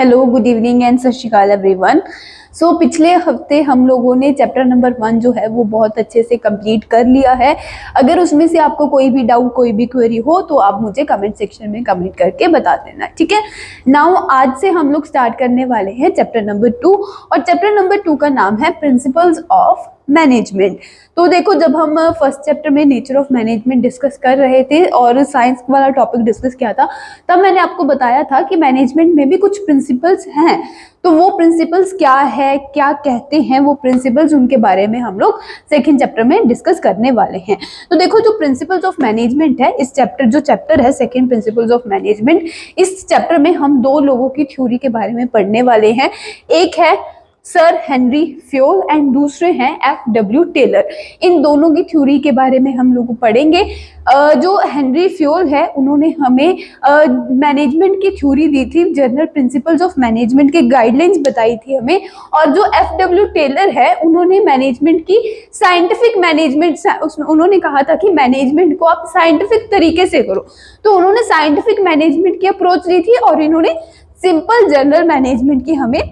Hello, good evening and सत श्री अकाल everyone. पिछले हफ्ते हम लोगों ने चैप्टर नंबर 1 जो है वो बहुत अच्छे से कंप्लीट कर लिया है। अगर उसमें से आपको कोई भी डाउट, कोई भी क्वेरी हो तो आप मुझे कमेंट सेक्शन में कमेंट करके बता देना, ठीक है। नाउ आज से हम लोग स्टार्ट करने वाले हैं चैप्टर नंबर 2 और चैप्टर नंबर 2 का नाम है प्रिंसिपल्स ऑफ मैनेजमेंट। तो देखो, जब हम फर्स्ट चैप्टर में नेचर ऑफ मैनेजमेंट डिस्कस कर रहे थे और साइंस वाला टॉपिक डिस्कस किया था, तब मैंने आपको बताया था कि मैनेजमेंट में भी कुछ प्रिंसिपल्स हैं। तो वो प्रिंसिपल्स क्या है, क्या कहते हैं वो प्रिंसिपल्स, उनके बारे में हम लोग सेकंड चैप्टर में डिस्कस करने वाले हैं। तो देखो, जो प्रिंसिपल्स ऑफ मैनेजमेंट है, इस चैप्टर है सेकंड प्रिंसिपल्स ऑफ मैनेजमेंट, इस चैप्टर में हम दो लोगों की थ्योरी के बारे में पढ़ने वाले हैं। एक है सर हेनरी फ्योल एंड दूसरे हैं F.W. टेलर। इन दोनों की थ्योरी के बारे में हम लोग पढ़ेंगे। जो हेनरी फ्योल है, उन्होंने हमें मैनेजमेंट की थ्योरी दी थी, जनरल प्रिंसिपल्स ऑफ मैनेजमेंट के गाइडलाइंस बताई थी हमें। और जो F.W. टेलर है, उन्होंने मैनेजमेंट की साइंटिफिक मैनेजमेंट, उन्होंने कहा था कि मैनेजमेंट को आप साइंटिफिक तरीके से करो। तो उन्होंने साइंटिफिक मैनेजमेंट की अप्रोच दी थी और इन्होंने सिंपल जनरल मैनेजमेंट की हमें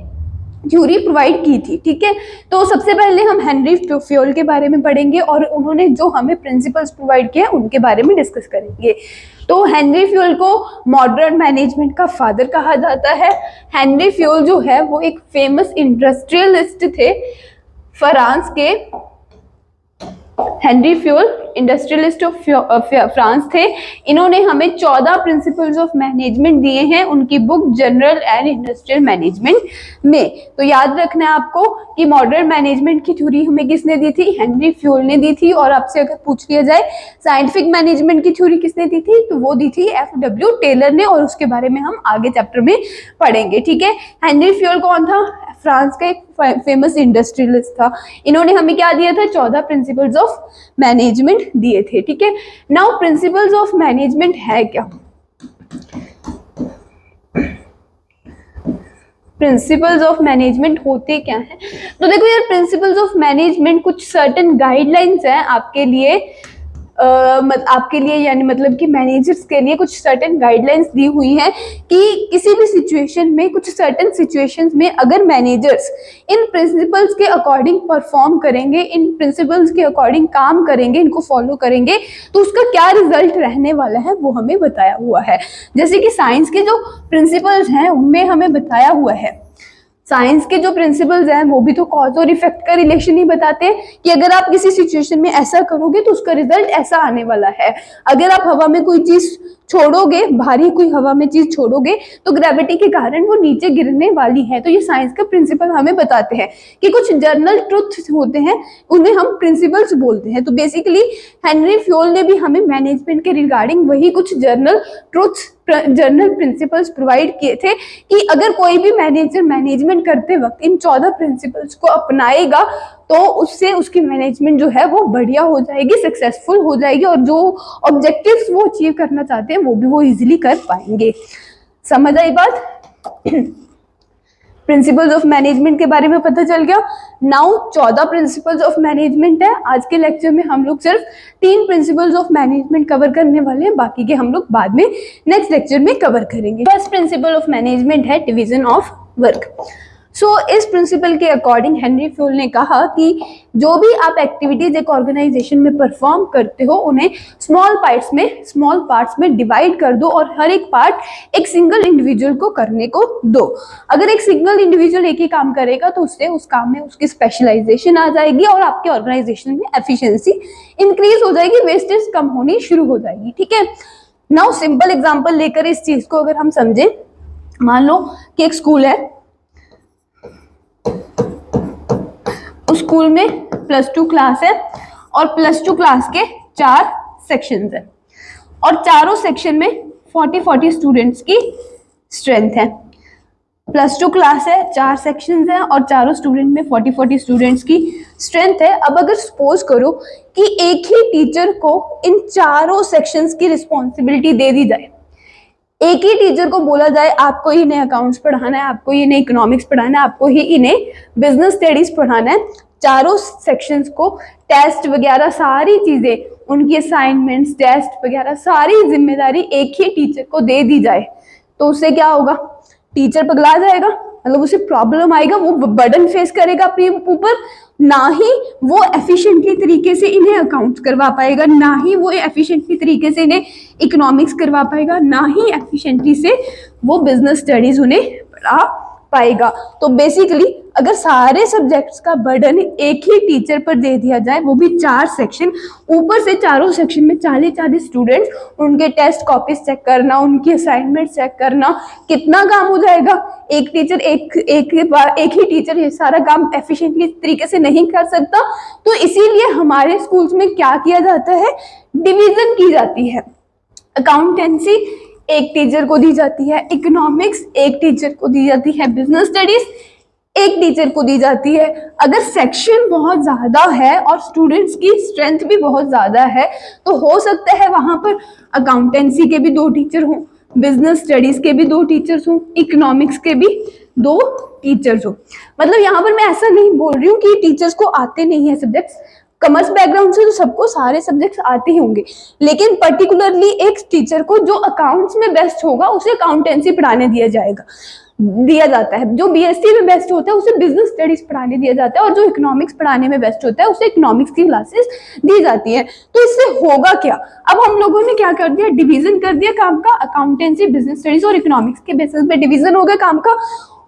थ्योरी प्रोवाइड की थी, ठीक है। तो सबसे पहले हम हेनरी फ्योल के बारे में पढ़ेंगे और उन्होंने जो हमें प्रिंसिपल्स प्रोवाइड किए उनके बारे में डिस्कस करेंगे। तो हेनरी फ्योल को मॉडर्न मैनेजमेंट का फादर कहा जाता है। हेनरी फ्योल जो है वो एक फेमस इंडस्ट्रियलिस्ट थे फ्रांस के। Henry Fayol industrialist of France थे। इन्होंने हमें 14 प्रिंसिपल्स ऑफ मैनेजमेंट दिए हैं उनकी book general and industrial management में। तो याद रखना है आपको कि मॉडर्न मैनेजमेंट की थ्योरी हमें किसने दी थी, हेनरी फ्योल ने दी थी। और आपसे अगर पूछ लिया जाए साइंटिफिक मैनेजमेंट की थ्योरी किसने दी थी, तो वो दी थी F.W. टेलर ने, और उसके बारे में हम आगे चैप्टर में पढ़ेंगे, ठीक है। हेनरी फ्योल कौन था? फ्रांस का एक फेमस इंडस्ट्रियलिस्ट था। इन्होंने हमें क्या दिया था? 14 प्रिंसिपल्स ऑफ मैनेजमेंट दिए थे, ठीक है। नाउ प्रिंसिपल्स ऑफ मैनेजमेंट है क्या? प्रिंसिपल्स ऑफ मैनेजमेंट होते क्या हैं? तो देखो यार, प्रिंसिपल्स ऑफ मैनेजमेंट कुछ सर्टेन गाइडलाइंस हैं आपके लिए, यानी मतलब कि मैनेजर्स के लिए कुछ सर्टेन गाइडलाइंस दी हुई हैं कि किसी भी सिचुएशन में, कुछ सर्टेन सिचुएशंस में अगर मैनेजर्स इन प्रिंसिपल्स के अकॉर्डिंग परफॉर्म करेंगे, इन प्रिंसिपल्स के अकॉर्डिंग काम करेंगे, इनको फॉलो करेंगे, तो उसका क्या रिजल्ट रहने वाला है वो हमें बताया हुआ है। जैसे कि साइंस के जो प्रिंसिपल्स हैं उनमें हमें बताया हुआ है, साइंस के जो प्रिंसिपल्स हैं वो भी तो कॉज और इफेक्ट का रिलेशन ही बताते हैं कि अगर आप किसी सिचुएशन में ऐसा करोगे तो उसका रिजल्ट ऐसा आने वाला है। अगर आप हवा में कोई चीज छोड़ोगे, भारी कोई हवा में चीज छोड़ोगे, तो ग्रेविटी के कारण वो नीचे गिरने वाली है। तो ये साइंस का प्रिंसिपल हमें बताते हैं कि कुछ जर्नल ट्रुथ्स होते हैं, उन्हें हम प्रिंसिपल्स बोलते हैं। तो बेसिकली हेनरी फ्योल ने भी हमें मैनेजमेंट के रिगार्डिंग वही कुछ journal truths, journal principles provide किए थे कि अगर कोई भी मैनेजर मैनेजमेंट करते वक्त इन 14 प्रिंसिपल्स को अपनाएगा तो उससे उसकी मैनेजमेंट जो है वो बढ़िया हो जाएगी, सक्सेसफुल हो जाएगी, और जो ऑब्जेक्टिव्स वो अचीव करना चाहते हैं वो भी वो इजीली कर पाएंगे। समझ आई बात? प्रिंसिपल्स ऑफ मैनेजमेंट के बारे में पता चल गया। नाउ 14 प्रिंसिपल्स ऑफ मैनेजमेंट है। आज के लेक्चर में हम लोग सिर्फ 3 प्रिंसिपल्स ऑफ मैनेजमेंट कवर करने वाले हैं, बाकी के हम लोग बाद में नेक्स्ट लेक्चर में कवर करेंगे। फर्स्ट प्रिंसिपल ऑफ मैनेजमेंट है डिवीजन ऑफ वर्क। इस प्रिंसिपल के अकॉर्डिंग हेनरी फ्योल ने कहा कि जो भी आप एक्टिविटीज एक ऑर्गेनाइजेशन में परफॉर्म करते हो उन्हें स्मॉल पार्ट्स में डिवाइड कर दो और हर एक पार्ट एक सिंगल इंडिविजुअल को करने को दो। अगर एक सिंगल इंडिविजुअल एक ही काम करेगा तो उससे उस काम में उसकी स्पेशलाइजेशन आ जाएगी और आपके ऑर्गेनाइजेशन में एफिशिएंसी इंक्रीज हो जाएगी, वेस्टेज कम होनी शुरू हो जाएगी, ठीक है। नाउ सिंपल एग्जांपल लेकर इस चीज को अगर हम समझे, मान लो कि एक स्कूल है, उस स्कूल में +2 क्लास है और +2 क्लास के 4 सेक्शंस है और चारों सेक्शन में 40 स्टूडेंट्स की स्ट्रेंथ है। +2 क्लास है, 4 सेक्शंस हैं और चारों स्टूडेंट में 40 स्टूडेंट्स की स्ट्रेंथ है। अब अगर सपोज करो कि एक ही टीचर को इन चारों सेक्शंस की रिस्पॉन्सिबिलिटी दे दी जाए, एक ही टीचर को बोला जाए आपको ही इन्हें अकाउंट्स पढ़ाना है, आपको ही इन्हें इकोनॉमिक्स पढ़ाना है, आपको ही इन्हें बिजनेस स्टडीज पढ़ाना है, चारों सेक्शंस को टेस्ट वगैरह सारी चीजें, उनकी असाइनमेंट्स, टेस्ट वगैरह सारी जिम्मेदारी एक ही टीचर को दे दी जाए, तो उससे क्या होगा? टीचर पगला जाएगा, मतलब उसे प्रॉब्लम आएगा, वो बर्डन फेस करेगा अपने ऊपर, ना ही वो एफिशिएंटली तरीके से इन्हें अकाउंट्स करवा पाएगा, ना ही वो एफिशिएंटली तरीके से इन्हें इकोनॉमिक्स करवा पाएगा, ना ही एफिशिएंटली से वो बिजनेस स्टडीज उन्हें पढ़ा पाएगा। तो बेसिकली अगर सारे सब्जेक्ट्स का बर्डन एक ही टीचर पर दे दिया जाए, वो भी 4 सेक्शन, ऊपर से चारों सेक्शन में 40-40 स्टूडेंट्स, उनके टेस्ट कॉपीज चेक करना, उनकी असाइनमेंट चेक करना, कितना काम हो जाएगा। एक टीचर एक ही टीचर ये सारा काम एफिशिएंटली तरीके से नहीं कर सकता। तो इसीलिए हमारे स्कूल्स में क्या किया जाता है, डिवीजन की जाती है। अकाउंटेंसी एक टीचर को दी जाती है, इकोनॉमिक्स एक टीचर को दी जाती है, बिजनेस स्टडीज एक टीचर को दी जाती है। अगर सेक्शन बहुत ज्यादा है और स्टूडेंट्स की स्ट्रेंथ भी बहुत ज्यादा है तो हो सकता है वहां पर अकाउंटेंसी के भी 2 टीचर हों, बिजनेस स्टडीज के भी 2 टीचर्स हों, इकोनॉमिक्स के भी 2 टीचर्स हों। मतलब यहाँ पर मैं ऐसा नहीं बोल रही हूँ कि टीचर्स को आते नहीं है सब्जेक्ट्स, कॉमर्स बैकग्राउंड से तो सबको सारे सब्जेक्ट्स आते ही होंगे, लेकिन पर्टिकुलरली एक टीचर को जो अकाउंट्स में बेस्ट होगा उसे अकाउंटेंसी पढ़ाने दिया जाता है, जो बीएससी में बेस्ट होता है उसे बिजनेस स्टडीज पढ़ाने दिया जाता है, और जो इकोनॉमिक्स पढ़ाने में बेस्ट होता है उसे इकोनॉमिक्स की क्लासेस दी जाती है। तो इससे होगा क्या, अब हम लोगों ने क्या कर दिया, डिवीजन कर दिया काम का, अकाउंटेंसी, बिजनेस स्टडीज और इकोनॉमिक्स के बेसिस पे डिवीजन हो गया काम का।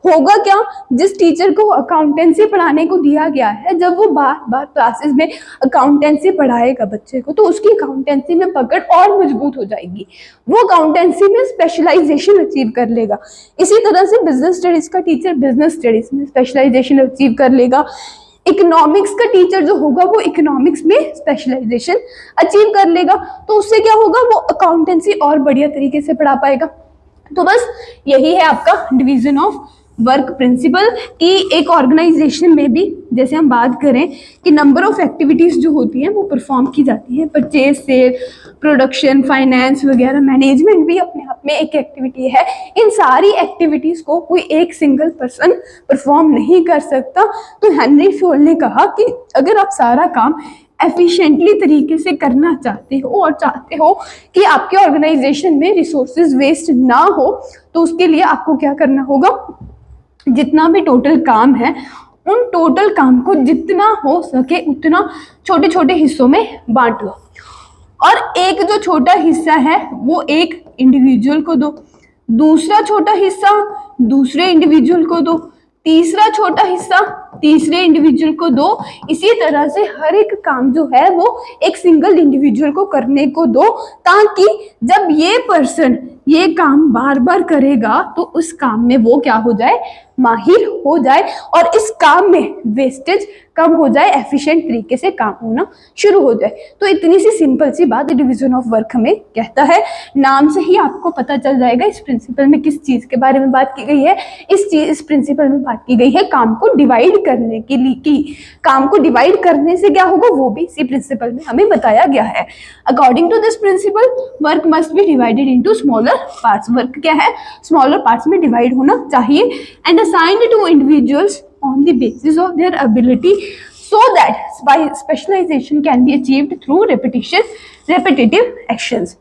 होगा क्या, जिस टीचर को अकाउंटेंसी पढ़ाने को दिया गया है, जब वो बार बार क्लासेस में अकाउंटेंसी पढ़ाएगा बच्चे को, तो उसकी अकाउंटेंसी में पकड़ और मजबूत हो जाएगी, वो अकाउंटेंसी में स्पेशलाइजेशन अचीव कर लेगा। इसी तरह से बिजनेस स्टडीज का टीचर बिजनेस स्टडीज में स्पेशलाइजेशन अचीव कर लेगा, इकोनॉमिक्स का टीचर जो होगा वो इकोनॉमिक्स में स्पेशलाइजेशन अचीव कर लेगा। तो उससे क्या होगा, वो अकाउंटेंसी और बढ़िया तरीके से पढ़ा पाएगा। तो बस यही है आपका डिवीजन ऑफ वर्क प्रिंसिपल, कि एक ऑर्गेनाइजेशन में भी जैसे हम बात करें कि नंबर ऑफ एक्टिविटीज जो होती हैं वो परफॉर्म की जाती हैं, परचेज, सेल, प्रोडक्शन, फाइनेंस वगैरह, मैनेजमेंट भी अपने आप में एक एक्टिविटी है। इन सारी एक्टिविटीज को कोई एक सिंगल पर्सन परफॉर्म नहीं कर सकता। तो हेनरी फोर्ड ने कहा कि अगर आप सारा काम एफिशिएंटली तरीके से करना चाहते हो और चाहते हो कि आपके ऑर्गेनाइजेशन में रिसोर्सेज वेस्ट ना हो, तो उसके लिए आपको क्या करना होगा, जितना भी टोटल काम है उन टोटल काम को जितना हो सके उतना छोटे छोटे हिस्सों में बांट लो, और एक जो छोटा हिस्सा है वो एक इंडिविजुअल को दो, दूसरा छोटा हिस्सा दूसरे इंडिविजुअल को दो, तीसरा छोटा हिस्सा तीसरे इंडिविजुअल को दो। इसी तरह से हर एक काम जो है वो एक सिंगल इंडिविजुअल को करने को दो, ताकि जब ये पर्सन ये काम बार बार करेगा तो उस काम में वो क्या हो जाए, माहिर हो जाए, और इस काम में वेस्टेज कम हो जाए, एफिशिएंट तरीके से काम होना शुरू हो जाए। तो इतनी सी सिंपल सी बात डिवीजन ऑफ वर्क हमें कहता है। नाम से ही आपको पता चल जाएगा इस प्रिंसिपल में किस चीज के बारे में बात की गई है। इस प्रिंसिपल में बात की गई है काम को डिवाइड करने के लिए, कि काम को डिवाइड करने से क्या होगा वो भी इसी प्रिंसिपल में हमें बताया गया है। According to this principle work must be divided into smaller parts. Work क्या है, स्मॉलर पार्ट्स में डिवाइड होना चाहिए, and assigned to individuals on the basis of their ability, so that specialization can be achieved through repetitive actions।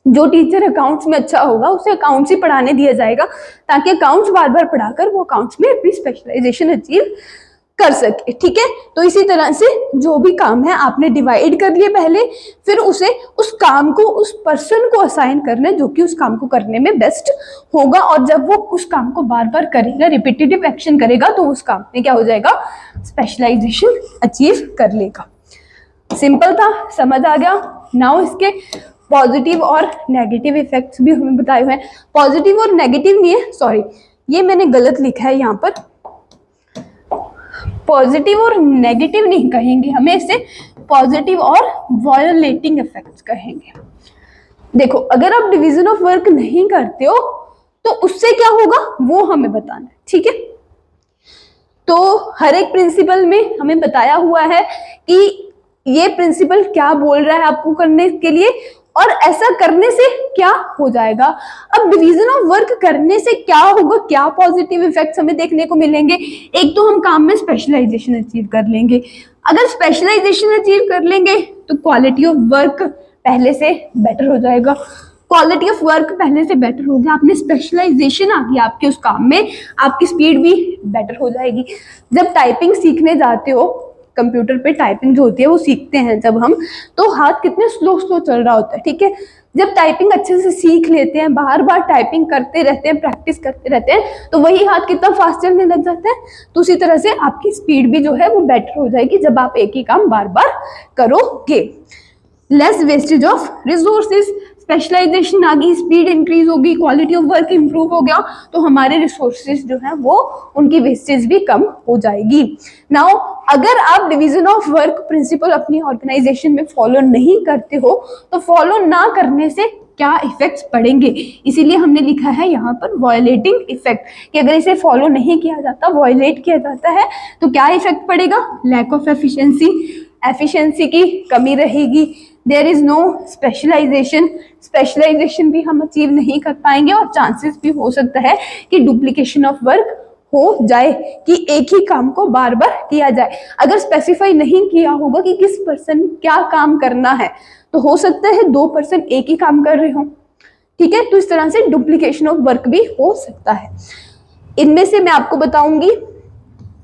जो teacher accounts में अच्छा होगा उसे अकाउंट्स ही पढ़ाने दिया जाएगा, ताकि अकाउंट्स बार बार पढ़ाकर वो अकाउंट्स में अपनी स्पेशलाइजेशन अचीव कर सके। ठीक है, तो इसी तरह से जो भी काम है आपने डिवाइड कर लिए पहले, फिर उसे उस काम को उस पर्सन को असाइन करना है जो कि उस काम को करने में बेस्ट होगा, और जब वो उस काम को बार बार करेगा, रिपीटेटिव एक्शन करेगा, तो उस काम में क्या हो जाएगा, स्पेशलाइजेशन अचीव कर लेगा। सिंपल था, समझ आ गया। नाउ इसके पॉजिटिव और नेगेटिव इफेक्ट्स भी हमें बताए हुए हैं। पॉजिटिव और नेगेटिव नहीं है, सॉरी ये मैंने गलत लिखा है यहाँ पर, पॉजिटिव और नेगेटिव नहीं कहेंगे, हमें इसे पॉजिटिव और वायोलेटिंग इफेक्ट्स कहेंगे। देखो, अगर आप डिवीजन ऑफ वर्क नहीं करते हो तो उससे क्या होगा वो हमें बताना है। ठीक है, तो हर एक प्रिंसिपल में हमें बताया हुआ है कि ये प्रिंसिपल क्या बोल रहा है आपको करने के लिए, और ऐसा करने से क्या हो जाएगा। अब डिवीजन ऑफ वर्क करने से क्या होगा, क्या पॉजिटिव इफेक्ट्स हमें देखने को मिलेंगे। एक तो हम काम में स्पेशलाइजेशन अचीव कर लेंगे। अगर स्पेशलाइजेशन अचीव कर लेंगे तो क्वालिटी ऑफ वर्क पहले से बेटर हो जाएगा। क्वालिटी ऑफ वर्क पहले से बेटर हो गया, आपने स्पेशलाइजेशन आ गई आपके उस काम में, आपकी स्पीड भी बेटर हो जाएगी। जब टाइपिंग सीखने जाते हो, कंप्यूटर पे टाइपिंग जो होती है वो सीखते हैं जब हम, तो हाथ कितने स्लो स्लो चल रहा होता है, ठीक है। जब टाइपिंग अच्छे से सीख लेते हैं, बार बार टाइपिंग करते रहते हैं, प्रैक्टिस करते रहते हैं, तो वही हाथ कितना फास्ट चलने लग जाता है। तो उसी तरह से आपकी स्पीड भी जो है वो बेटर हो जाएगी जब आप एक ही काम बार बार करोगे। Less wastage of resources, specialisation आ गई, स्पीड इंक्रीज होगी, क्वालिटी ऑफ वर्क इंप्रूव हो गया, तो हमारे रिसोर्सेज जो है वो उनकी वेस्टेज भी कम हो जाएगी। नाउ अगर आप डिवीजन ऑफ वर्क प्रिंसिपल अपनी ऑर्गेनाइजेशन में फॉलो नहीं करते हो, तो फॉलो ना करने से क्या इफेक्ट्स पड़ेंगे, इसीलिए हमने लिखा है यहाँ पर वायलेटिंग इफेक्ट, कि अगर इसे फॉलो नहीं किया जाता, वायलेट किया जाता है, तो क्या इफेक्ट पड़ेगा, लैक ऑफ एफिशिएंसी, एफिशिएंसी की कमी रहेगी, there is no specialisation, specialisation भी हम अचीव नहीं कर पाएंगे, और चांसेस भी हो सकता है कि डुप्लीकेशन ऑफ वर्क हो जाए, कि एक ही काम को बार बार किया जाए। अगर स्पेसिफाई नहीं किया होगा कि किस पर्सन क्या काम करना है, तो हो सकता है 2 पर्सन एक ही काम कर रहे हो, ठीक है। तो इस तरह से डुप्लीकेशन ऑफ वर्क भी हो सकता है। इनमें से मैं आपको बताऊंगी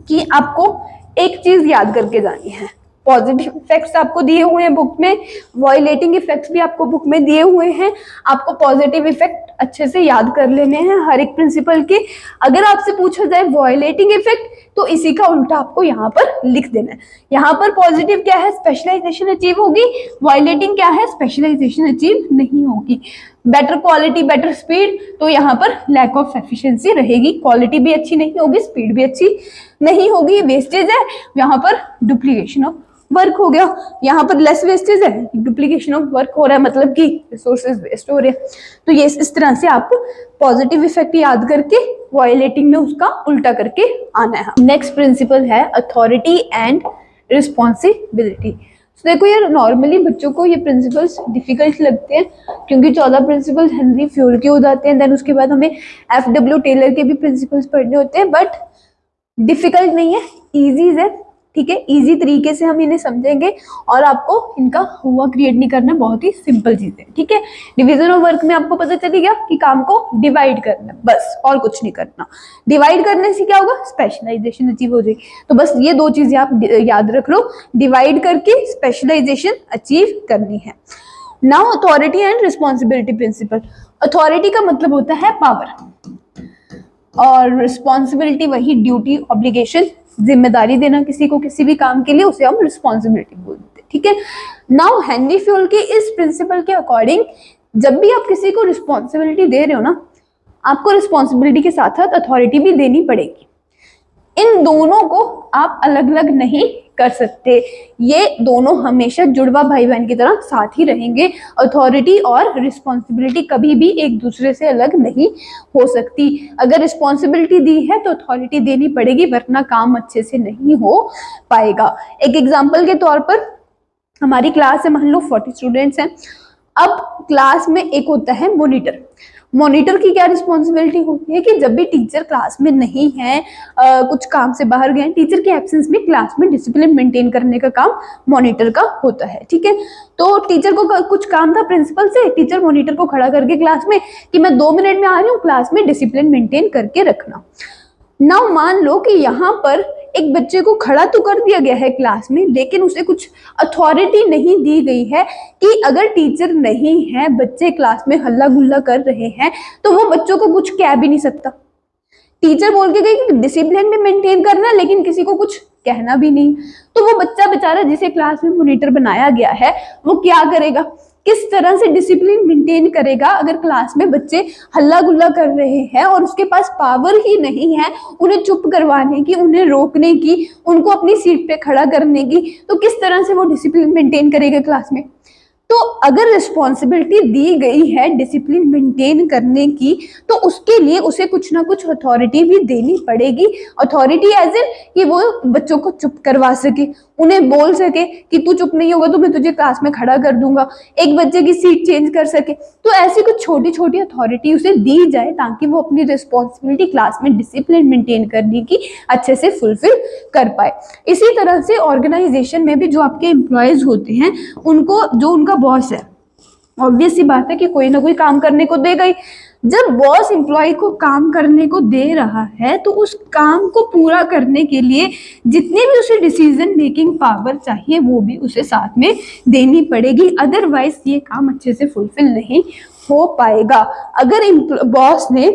कि आपको एक चीज याद करके जानी है, पॉजिटिव इफेक्ट्स आपको दिए हुए हैं बुक में, वायलेटिंग इफेक्ट्स भी आपको बुक में दिए हुए हैं, आपको पॉजिटिव इफेक्ट अच्छे से याद कर लेने हैं हर एक प्रिंसिपल के। अगर आपसे पूछा जाए वायलेटिंग इफेक्ट, तो इसी का उल्टा आपको यहाँ पर लिख देना है। यहाँ पर पॉजिटिव क्या है, स्पेशलाइजेशन अचीव होगी, वायलेटिंग क्या है, स्पेशलाइजेशन अचीव नहीं होगी। बेटर क्वालिटी, बेटर स्पीड, तो यहाँ पर लैक ऑफ एफिशिएंसी रहेगी, क्वालिटी भी अच्छी नहीं होगी, स्पीड भी अच्छी नहीं होगी, वेस्टेज है, यहाँ पर डुप्लीकेशन ऑफ वर्क हो गया। यहाँ पर लेस वेस्टेज है, डुप्लीकेशन ऑफ वर्क हो रहा है, मतलब कि रिसोर्सेज वेस्ट हो रहे हैं। तो ये इस तरह से आप पॉजिटिव इफेक्ट याद करके वायलेटिंग में उसका उल्टा करके आना है। नेक्स्ट प्रिंसिपल है अथॉरिटी एंड रिस्पॉन्सिबिलिटी। तो देखो यार, नॉर्मली बच्चों को ये प्रिंसिपल्स डिफिकल्ट लगते हैं, क्योंकि 14 प्रिंसिपल्स हेनरी फ्यूल के हो जाते हैं, देन उसके बाद हमें FW टेलर के भी प्रिंसिपल्स पढ़ने होते हैं, बट डिफिकल्ट नहीं है, इजी है, ठीक है। इजी तरीके से हम इन्हें समझेंगे, और आपको इनका हुआ क्रिएट नहीं करना, बहुत ही सिंपल चीज है, ठीक है। डिवीजन ऑफ वर्क में आपको पता चली गया कि काम को डिवाइड करना, बस, और कुछ नहीं करना। डिवाइड करने से क्या होगा, स्पेशलाइजेशन अचीव हो जाएगी। तो बस ये 2 चीजें आप याद रख लो, डिवाइड करके स्पेशलाइजेशन अचीव करनी है। Now authority and responsibility principle. Authority का मतलब होता है पावर, और रिस्पॉन्सिबिलिटी वही ड्यूटी, ऑब्लिगेशन, जिम्मेदारी देना किसी को किसी भी काम के लिए, उसे हम रिस्पॉन्सिबिलिटी बोलते हैं, ठीक है। नाउ हेनरी फ्यूल के इस प्रिंसिपल के अकॉर्डिंग, जब भी आप किसी को रिस्पॉन्सिबिलिटी दे रहे हो ना, आपको रिस्पॉन्सिबिलिटी के साथ साथ अथॉरिटी भी देनी पड़ेगी। इन दोनों को आप अलग अलग नहीं कर सकते, ये दोनों हमेशा जुड़वा भाई बहन की तरह साथ ही रहेंगे। अथॉरिटी और रिस्पॉन्सिबिलिटी कभी भी एक दूसरे से अलग नहीं हो सकती। अगर रिस्पॉन्सिबिलिटी दी है तो अथॉरिटी देनी पड़ेगी, वरना काम अच्छे से नहीं हो पाएगा। एक एग्जाम्पल के तौर पर, हमारी क्लास है, मान लो 40 स्टूडेंट्स हैं। अब क्लास में एक होता है मॉनिटर। मॉनिटर की क्या रिस्पॉन्सिबिलिटी होती है कि जब भी टीचर क्लास में नहीं है, कुछ काम से बाहर गए, टीचर के एब्सेंस में क्लास में डिसिप्लिन मेंटेन करने का काम मॉनिटर का होता है, ठीक है। तो टीचर को कुछ काम था प्रिंसिपल से, टीचर मॉनिटर को खड़ा करके क्लास में कि मैं 2 मिनट में आ रही हूँ, क्लास में डिसिप्लिन मेंटेन करके रखना। नाउ मान लो कि यहाँ पर एक बच्चे को खड़ा तो कर दिया गया है क्लास में, लेकिन उसे कुछ अथॉरिटी नहीं दी गई है कि अगर टीचर नहीं है, बच्चे क्लास में हल्ला गुल्ला कर रहे हैं, तो वो बच्चों को कुछ कह भी नहीं सकता। टीचर बोल के गई कि डिसिप्लिन में मेंटेन करना, लेकिन किसी को कुछ कहना भी नहीं। तो वो बच्चा बेचारा जिसे क्लास में मॉनिटर बनाया गया है, वो क्या करेगा, किस तरह से डिसिप्लिन मेंटेन करेगा अगर क्लास में बच्चे हल्ला गुल्ला कर रहे हैं और उसके पास पावर ही नहीं है उन्हें चुप करवाने की, उन्हें रोकने की, उनको अपनी सीट पे खड़ा करने की। तो किस तरह से वो डिसिप्लिन मेंटेन करेगा क्लास में। तो अगर रिस्पॉन्सिबिलिटी दी गई है डिसिप्लिन मेंटेन करने की, तो उसके लिए उसे कुछ ना कुछ अथॉरिटी भी देनी पड़ेगी। अथॉरिटी एज इन कि वो बच्चों को चुप करवा सके, उन्हें बोल सके कि तू चुप नहीं होगा तो मैं तुझे क्लास में खड़ा कर दूंगा, एक बच्चे की सीट चेंज कर सके। तो ऐसी कुछ छोटी छोटी अथॉरिटी उसे दी जाए ताकि वो अपनी रिस्पॉन्सिबिलिटी क्लास में डिसिप्लिन मेंटेन करने की अच्छे से फुलफिल कर पाए। इसी तरह से ऑर्गेनाइजेशन में भी जो आपके एम्प्लॉयज होते हैं, उनको जो उनका बॉस है, ऑब्वियस सी बात है कि कोई ना कोई काम करने को देगा ही। जब बॉस एम्प्लॉय को काम करने को दे रहा है तो उस काम को पूरा करने के लिए जितनी भी उसे डिसीजन मेकिंग पावर चाहिए वो भी उसे साथ में देनी पड़ेगी, अदरवाइज ये काम अच्छे से फुलफिल नहीं हो पाएगा। अगर बॉस ने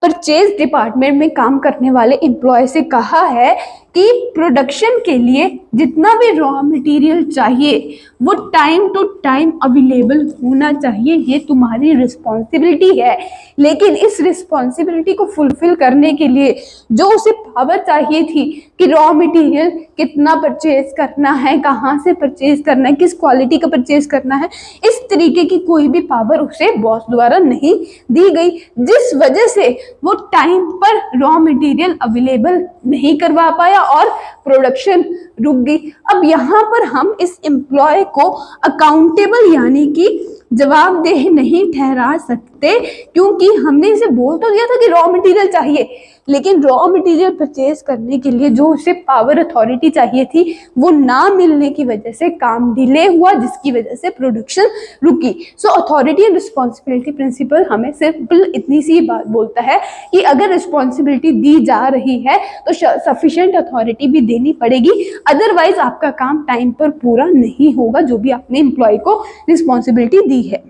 परचेज डिपार्टमेंट में काम करने वाले एम्प्लॉय से कहा है कि प्रोडक्शन के लिए जितना भी रॉ मटेरियल चाहिए वो टाइम टू टाइम अवेलेबल होना चाहिए, ये तुम्हारी रिस्पॉन्सिबिलिटी है, लेकिन इस रिस्पॉन्सिबिलिटी को फुलफिल करने के लिए जो उसे पावर चाहिए थी कि रॉ मटेरियल कितना परचेज करना है, कहाँ से परचेज करना है, किस क्वालिटी का परचेज करना है, इस तरीके की कोई भी पावर उसे बॉस द्वारा नहीं दी गई, जिस वजह से वो टाइम पर रॉ मटेरियल अवेलेबल नहीं करवा पाया और प्रोडक्शन रुक गई। अब यहाँ पर हम इस एम्प्लॉय को अकाउंटेबल यानी कि जवाबदेह नहीं ठहरा सकते, क्योंकि हमने इसे बोल तो दिया था कि रॉ मटेरियल चाहिए, लेकिन रॉ मटेरियल परचेज करने के लिए जो उसे पावर अथॉरिटी चाहिए थी वो ना मिलने की वजह से काम डिले हुआ, जिसकी वजह से प्रोडक्शन रुकी। So authority and responsibility principle हमें सिंपल इतनी सी बात बोलता है कि अगर रिस्पॉन्सिबिलिटी दी जा रही है तो सफिशिएंट अथॉरिटी भी देनी पड़ेगी, अदरवाइज आपका काम टाइम पर पूरा नहीं होगा जो भी आपने एम्प्लॉय को रिस्पॉन्सिबिलिटी दी है।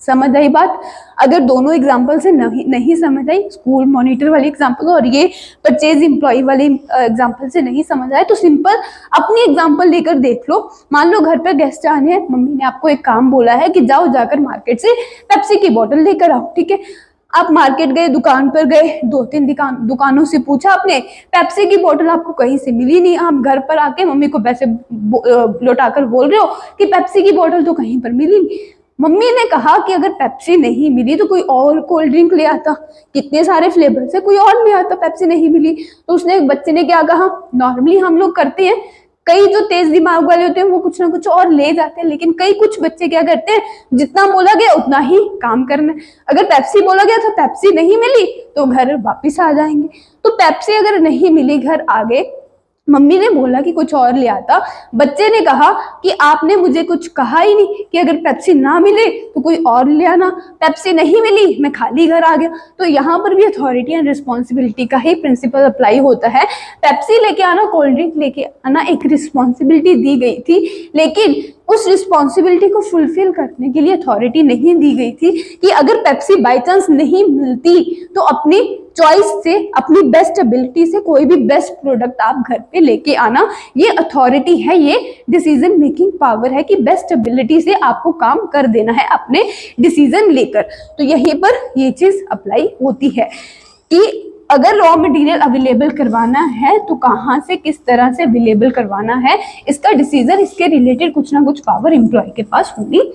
समझ आई बात? अगर दोनों एग्जाम्पल से नहीं समझ आई, स्कूल मॉनिटर वाली एग्जाम्पल और ये परचेज एम्प्लॉय वाले एग्जाम्पल से नहीं समझ आए तो सिंपल अपनी एग्जाम्पल लेकर देख लो। मान लो घर पर गेस्ट आने हैं, मम्मी ने आपको एक काम बोला है कि जाओ जाकर मार्केट से पेप्सी की बोतल लेकर आओ, ठीक है। आप मार्केट गए, दुकान पर गए, 2-3 दुकानों से पूछा आपने, पेप्सी की बोतल आपको कहीं से मिली नहीं। आप घर पर आके मम्मी को पैसे लौटाकर बोल रहे हो कि पेप्सी की बोतल तो कहीं पर मिली नहीं। मम्मी ने कहा कि अगर पेप्सी नहीं मिली तो कोई और कोल्ड ड्रिंक ले आता, कितने सारे फ्लेवर से कोई और ले आता, पेप्सी नहीं मिली तो उसने बच्चे ने क्या कहा, नॉर्मली हम लोग करते हैं, कई जो तेज दिमाग वाले होते हैं वो कुछ ना कुछ और ले जाते हैं, लेकिन कई कुछ बच्चे क्या करते हैं, जितना बोला गया उतना ही काम करना है। अगर पेप्सी बोला गया तो पेप्सी नहीं मिली तो घर वापिस आ जाएंगे। तो पेप्सी अगर नहीं मिली, घर आ गए, मम्मी ने बोला कि कुछ और ले आता, बच्चे ने कहा कि आपने मुझे कुछ कहा ही नहीं कि अगर पेप्सी ना मिले तो कोई और ले आना, पेप्सी नहीं मिली मैं खाली घर आ गया। तो यहाँ पर भी अथॉरिटी एंड रिस्पॉन्सिबिलिटी का ही प्रिंसिपल अप्लाई होता है। पेप्सी लेके आना, कोल्ड ड्रिंक लेके आना एक रिस्पॉन्सिबिलिटी दी गई थी, लेकिन उस रिस्पॉन्सिबिलिटी को फुलफिल करने के लिए अथॉरिटी नहीं दी गई थी कि अगर पेप्सी बाय चांस नहीं मिलती तो अपनी चॉइस से, अपनी बेस्ट एबिलिटी से कोई भी बेस्ट प्रोडक्ट आप घर पे लेके आना। ये अथॉरिटी है, ये डिसीजन मेकिंग पावर है कि बेस्ट एबिलिटी से आपको काम कर देना है अपने डिसीजन लेकर। तो यहीं पर ये चीज अप्लाई होती है कि अगर रॉ मटेरियल अवेलेबल करवाना है तो कहाँ से, किस तरह से अवेलेबल करवाना है, इसका डिसीजन, इसके रिलेटेड कुछ ना कुछ पावर एम्प्लॉय के पास होनी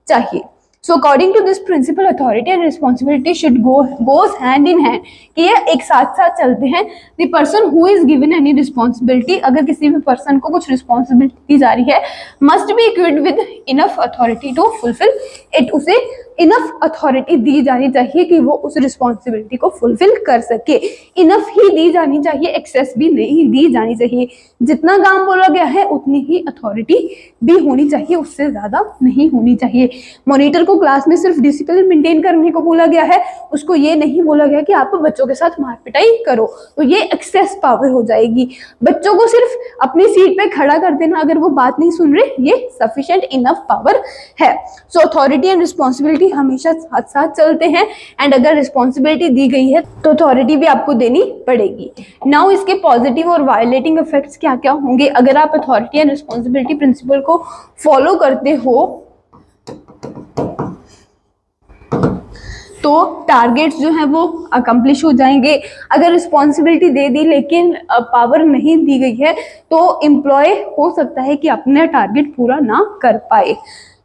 चाहिए। So according to this principle, authority and responsibility should goes hand in hand, कि ये एक साथ साथ चलते हैं। The person who is given any responsibility, अगर किसी भी पर्सन को कुछ रिस्पॉन्सिबिलिटी दी जा रही है, must be equipped with enough authority to fulfill it, उसे इनफ अथॉरिटी दी जानी चाहिए कि वो उस रिस्पॉन्सिबिलिटी को फुलफिल कर सके। इनफ ही दी जानी चाहिए, एक्सेस भी नहीं दी जानी चाहिए। जितना काम बोला गया है उतनी ही अथॉरिटी भी होनी चाहिए, उससे ज्यादा नहीं होनी चाहिए। मॉनिटर को क्लास में सिर्फ डिसिप्लिन मेंटेन करने को बोला गया है, उसको ये नहीं बोला गया कि आप बच्चों के साथ मारपिटाई करो, तो ये एक्सेस पावर हो जाएगी। बच्चों को सिर्फ अपनी सीट पे खड़ा कर देना अगर वो बात नहीं सुन रहे, ये सफिशिएंट इनफ पावर है। सो अथॉरिटी एंड रिस्पॉन्सिबिलिटी हमेशा साथ साथ चलते हैं, एंड अगर रिस्पॉन्सिबिलिटी दी गई है तो अथॉरिटी भी आपको देनी पड़ेगी। नाउ इसके पॉजिटिव और वायलेटिंग इफेक्ट्स क्या क्या होंगे अगर आप अथॉरिटी एंड रिस्पॉन्सिबिलिटी प्रिंसिपल को फॉलो करते हो। तो टारगेट्स जो है वो अकम्प्लिश हो जाएंगे। अगर रिस्पॉन्सिबिलिटी दे दी लेकिन पावर नहीं दी गई है तो एम्प्लॉय हो सकता है कि अपना टारगेट पूरा ना कर पाए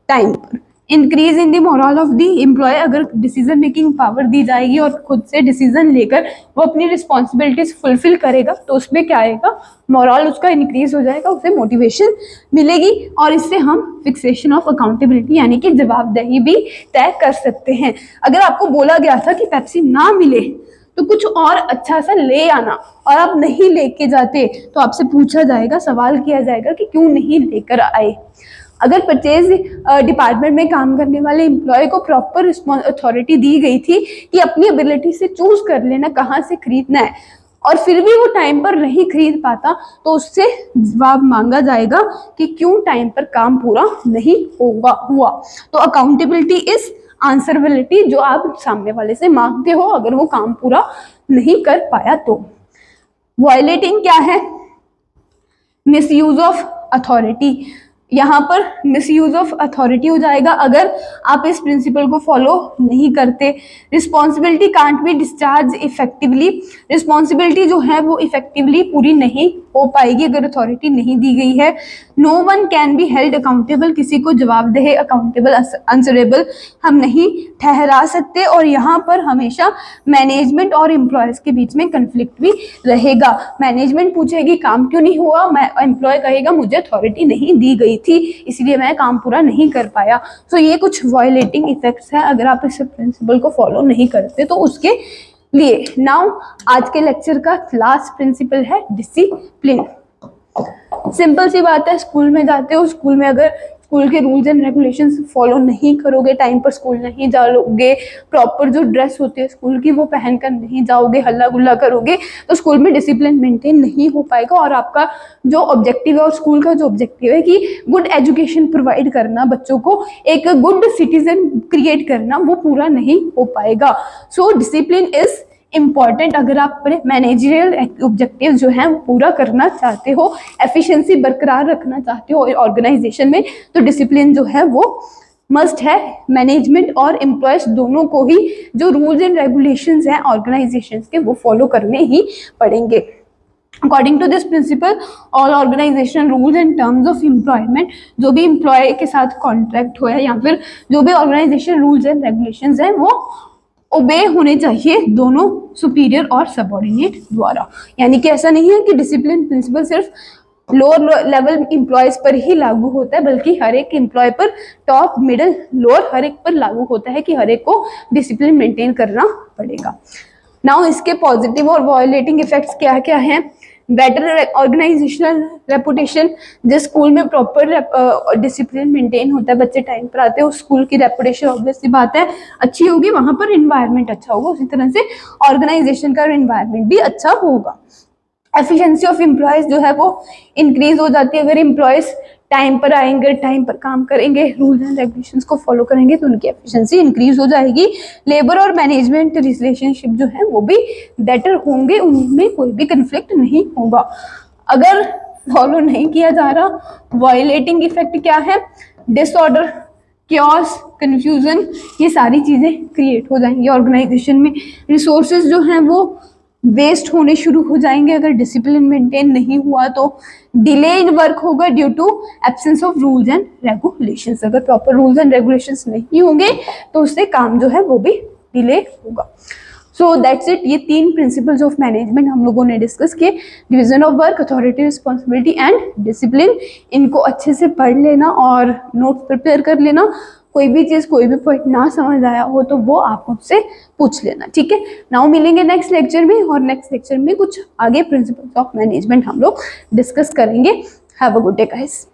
टाइम पर। Increase in the morale of the employee, अगर डिसीजन मेकिंग पावर दी जाएगी और खुद से डिसीजन लेकर वो अपनी रिस्पॉन्सिबिलिटीज फुलफिल करेगा तो उसमें क्या आएगा, मोरल उसका इंक्रीज हो जाएगा, उसे मोटिवेशन मिलेगी, और इससे हम फिक्सेशन ऑफ अकाउंटेबिलिटी यानी कि जवाबदेही भी तय कर सकते हैं। अगर आपको बोला गया था कि पेप्सी ना मिले तो कुछ और अच्छा सा ले आना और आप नहीं लेके जाते तो आपसे पूछा जाएगा, सवाल किया जाएगा कि क्यों नहीं लेकर आए। अगर परचेज डिपार्टमेंट में काम करने वाले एम्प्लॉय को प्रॉपर अथॉरिटी दी गई थी कि अपनी एबिलिटी से चूज कर लेना कहाँ से खरीदना है, और फिर भी वो टाइम पर नहीं खरीद पाता, तो उससे जवाब मांगा जाएगा कि क्यों टाइम पर काम पूरा नहीं हुआ। तो अकाउंटेबिलिटी इज आंसरेबिलिटी, जो आप सामने वाले से मांगते हो अगर वो काम पूरा नहीं कर पाया तो। वायलेटिंग क्या है? Misuse of authority. यहाँ पर मिसयूज ऑफ अथॉरिटी हो जाएगा अगर आप इस प्रिंसिपल को फॉलो नहीं करते। Responsibility can't be discharge effectively. Responsibility जो है वो इफेक्टिवली पूरी नहीं हो पाएगी अगर अथॉरिटी नहीं दी गई है। No one can be held accountable. किसी को जवाबदेह, अकाउंटेबल, आंसरेबल हम नहीं ठहरा सकते। और यहाँ पर हमेशा मैनेजमेंट और एम्प्लॉयज के बीच में कंफ्लिक्ट भी रहेगा। मैनेजमेंट पूछेगी काम क्यों नहीं हुआ, एम्प्लॉय कहेगा मुझे अथॉरिटी नहीं दी गई थी इसलिए मैं काम पूरा नहीं कर पाया। तो ये कुछ वायलेटिंग इफेक्ट्स हैं अगर आप इस प्रिंसिपल को फॉलो नहीं करते तो उसके लिए। नाउ आज के लेक्चर का लास्ट प्रिंसिपल है डिसिप्लिन। सिंपल सी बात है, स्कूल में जाते हो, स्कूल में अगर स्कूल के रूल्स एंड रेगुलेशंस फॉलो नहीं करोगे, टाइम पर स्कूल नहीं जाओगे, प्रॉपर जो ड्रेस होती है स्कूल की वो पहनकर नहीं जाओगे, हल्ला गुल्ला करोगे, तो स्कूल में डिसिप्लिन मेंटेन नहीं हो पाएगा। और आपका जो ऑब्जेक्टिव है और स्कूल का जो ऑब्जेक्टिव है कि गुड एजुकेशन प्रोवाइड करना, बच्चों को एक गुड सिटीजन क्रिएट करना, वो पूरा नहीं हो पाएगा। सो डिसिप्लिन इज इम्पॉर्टेंट अगर आप अपने मैनेजरियल ऑब्जेक्टिव जो हैं वो पूरा करना चाहते हो, एफिशिएंसी बरकरार रखना चाहते हो ऑर्गेनाइजेशन में, तो डिसिप्लिन जो है वो मस्ट है। मैनेजमेंट और एम्प्लॉयज दोनों को ही जो रूल्स एंड रेगुलेशंस हैं ऑर्गेनाइजेशंस के वो फॉलो करने ही पड़ेंगे। According to this principle all organisation rules and terms of employment, जो भी एम्प्लॉय के साथ कॉन्ट्रैक्ट हो या फिर जो भी ऑर्गेनाइजेशन रूल्स एंड रेगुलेशंस हैं वो ओबे होने चाहिए दोनों सुपीरियर और सबऑर्डिनेट द्वारा। यानी कि ऐसा नहीं है कि डिसिप्लिन प्रिंसिपल सिर्फ लोअर लेवल एम्प्लॉयज पर ही लागू होता है, बल्कि हर एक एम्प्लॉय पर, टॉप, मिडिल, लोअर, हर एक पर लागू होता है कि हर एक को डिसिप्लिन मेंटेन करना पड़ेगा। नाउ इसके पॉजिटिव और वायलेटिंग इफेक्ट्स क्या क्या हैं? Better organisational reputation. जिस स्कूल में प्रॉपर डिसिप्लिन मेंटेन होता है, बच्चे टाइम पर आते हैं, उस स्कूल की रेपुटेशन ऑब्वियस सी बात है अच्छी होगी, वहां पर एनवायरनमेंट अच्छा होगा, उसी तरह से ऑर्गेनाइजेशन का एनवायरनमेंट भी अच्छा होगा। एफिशिएंसी ऑफ एम्प्लॉयज जो है वो इंक्रीज हो जाती है अगर एम्प्लॉयज टाइम पर आएंगे, टाइम पर काम करेंगे, रूल्स एंड रेगुलेशंस को फॉलो करेंगे, तो उनकी एफिशिएंसी इंक्रीज हो जाएगी। लेबर और मैनेजमेंट रिलेशनशिप जो है वो भी बेटर होंगे, उनमें कोई भी कंफ्लिक्ट नहीं होगा। अगर फॉलो नहीं किया जा रहा, वायलेटिंग इफेक्ट क्या है? डिसऑर्डर, क्योस, कंफ्यूजन, ये सारी चीजें क्रिएट हो जाएंगी ऑर्गेनाइजेशन में। रिसोर्सेज जो हैं वो वेस्ट होने शुरू हो जाएंगे अगर डिसिप्लिन मेंटेन नहीं हुआ तो। डिले इन वर्क होगा due to absence of rules and regulations. अगर प्रॉपर रूल्स एंड रेगुलेशंस नहीं होंगे तो उससे काम जो है वो भी डिले होगा। So that's it. ये 3 प्रिंसिपल्स ऑफ मैनेजमेंट हम लोगों ने डिस्कस किए, division of work, authority, responsibility and discipline. इनको अच्छे से पढ़ लेना और नोट प्रिपेयर कर लेना। कोई भी चीज़, कोई भी पॉइंट ना समझ आया हो तो वो आप मुझसे पूछ लेना, ठीक है। नाउ मिलेंगे नेक्स्ट लेक्चर में, और नेक्स्ट लेक्चर में कुछ आगे प्रिंसिपल्स ऑफ मैनेजमेंट हम लोग डिस्कस करेंगे। Have a good day guys.